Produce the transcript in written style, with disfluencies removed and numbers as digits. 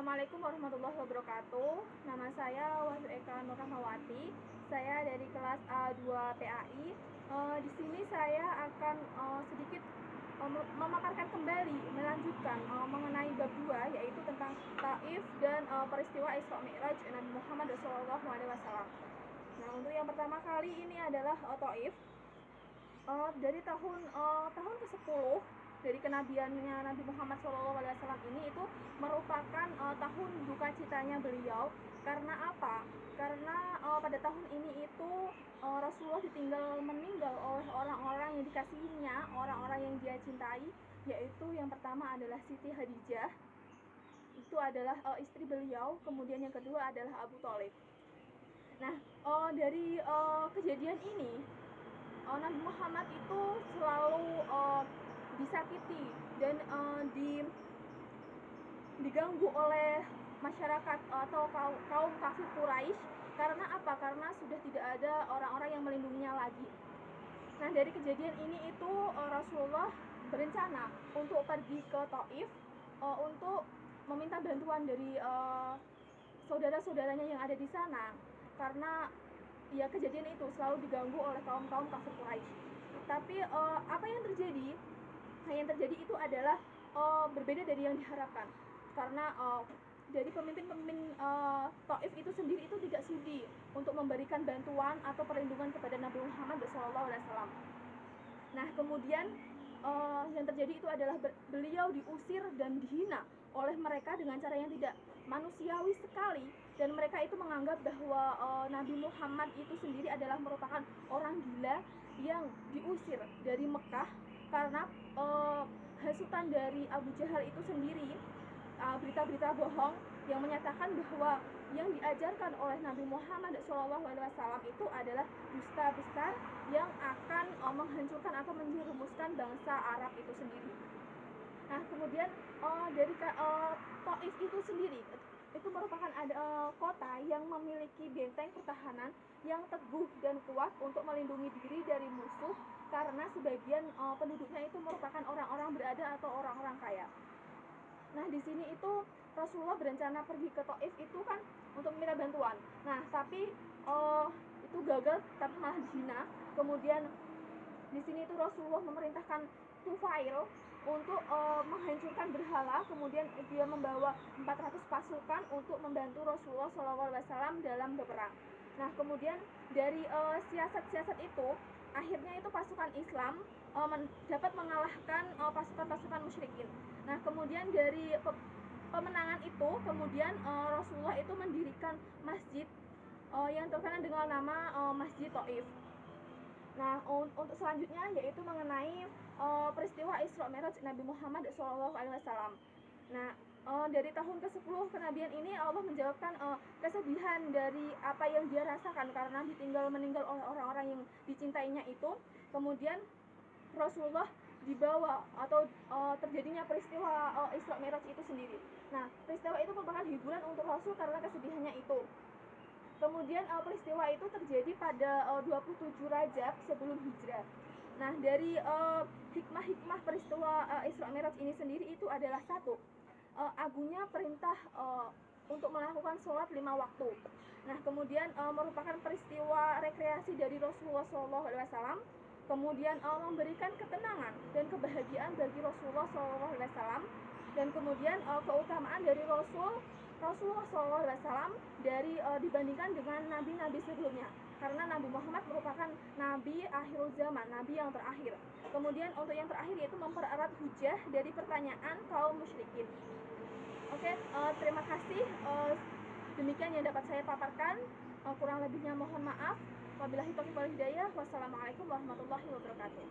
Assalamualaikum warahmatullahi wabarakatuh. Nama saya Wahyu Eka Nur Rahmawati. Saya dari kelas A2 PAI. Di sini saya akan sedikit memaparkan kembali, melanjutkan mengenai bab 2, yaitu tentang Taif dan peristiwa Isra Mi'raj Nabi Muhammad SAW. Nah, untuk yang pertama kali ini adalah Taif. Dari tahun ke-10 dari kenabiannya Nabi Muhammad SAW ini itu merupakan tahun duka citanya beliau. Karena apa? Karena pada tahun ini itu Rasulullah meninggal oleh orang-orang yang dikasihinya, orang-orang yang dia cintai, yaitu yang pertama adalah Siti Khadijah, itu adalah istri beliau. Kemudian yang kedua adalah Abu Thalib. Nah, dari kejadian ini Nabi Muhammad itu selalu disakiti dan diganggu oleh masyarakat atau kaum kafir Quraisy. Karena apa? Karena sudah tidak ada orang-orang yang melindunginya lagi. Nah, dari kejadian ini itu Rasulullah berencana untuk pergi ke Taif untuk meminta bantuan dari saudara-saudaranya yang ada di sana, karena ya kejadian itu selalu diganggu oleh kaum-kaum kafir Quraisy. Tapi apa yang terjadi? Nah, yang terjadi itu adalah berbeda dari yang diharapkan, karena dari pemimpin-pemimpin Taif itu sendiri itu tidak sudi untuk memberikan bantuan atau perlindungan kepada Nabi Muhammad SAW. Nah, kemudian yang terjadi itu adalah beliau diusir dan dihina oleh mereka dengan cara yang tidak manusiawi sekali, dan mereka itu menganggap bahwa Nabi Muhammad itu sendiri adalah merupakan orang gila yang diusir dari Mekah karena hasutan dari Abu Jahal itu sendiri, berita-berita bohong yang menyatakan bahwa yang diajarkan oleh Nabi Muhammad SAW itu adalah dusta besar yang akan menghancurkan atau menjerumuskan bangsa Arab itu sendiri. Nah, kemudian dari Taif itu sendiri itu merupakan kota yang memiliki benteng pertahanan yang teguh dan kuat untuk melindungi diri dari musuh, karena sebagian penduduknya itu merupakan orang-orang berada atau orang-orang kaya. Nah, di sini itu Rasulullah berencana pergi ke Taif itu kan untuk meminta bantuan. Nah, tapi itu gagal, tapi malah dihina. Kemudian di sini itu Rasulullah memerintahkan Tufail untuk menghancurkan berhala. Kemudian dia membawa 400 pasukan untuk membantu Rasulullah SAW dalam berperang. Nah, kemudian dari siasat-siasat itu, akhirnya itu pasukan Islam dapat mengalahkan pasukan-pasukan musyrikin. Nah, kemudian dari pemenangan itu, kemudian Rasulullah itu mendirikan masjid yang terkenal dengan nama Masjid Taif. Nah, untuk selanjutnya yaitu mengenai peristiwa Isra Mi'raj Nabi Muhammad SAW. Nah, dari tahun ke-10 kenabian ini Allah menjawabkan kesedihan dari apa yang dia rasakan karena meninggal oleh orang-orang yang dicintainya itu. Kemudian Rasulullah dibawa atau terjadinya peristiwa Isra Mi'raj itu sendiri. Nah, peristiwa itu merupakan hiburan untuk Rasul karena kesedihannya itu. Kemudian peristiwa itu terjadi pada 27 Rajab sebelum Hijrah. Nah, dari hikmah-hikmah peristiwa Isra Mi'raj ini sendiri itu adalah satu, agungnya perintah untuk melakukan sholat 5 waktu. Nah, kemudian merupakan peristiwa rekreasi dari Rasulullah SAW. Kemudian memberikan ketenangan dan kebahagiaan bagi Rasulullah SAW. Dan kemudian keutamaan dari Rasulullah SAW dibandingkan dengan nabi-nabi sebelumnya, karena Nabi Muhammad merupakan nabi akhirul zaman, nabi yang terakhir. Kemudian untuk yang terakhir yaitu mempererat hujah dari pertanyaan kaum musyrikin. Oke, terima kasih. Demikian yang dapat saya paparkan. Kurang lebihnya mohon maaf. Wabillahi taufiq wal hidayah. Wassalamualaikum warahmatullahi wabarakatuh.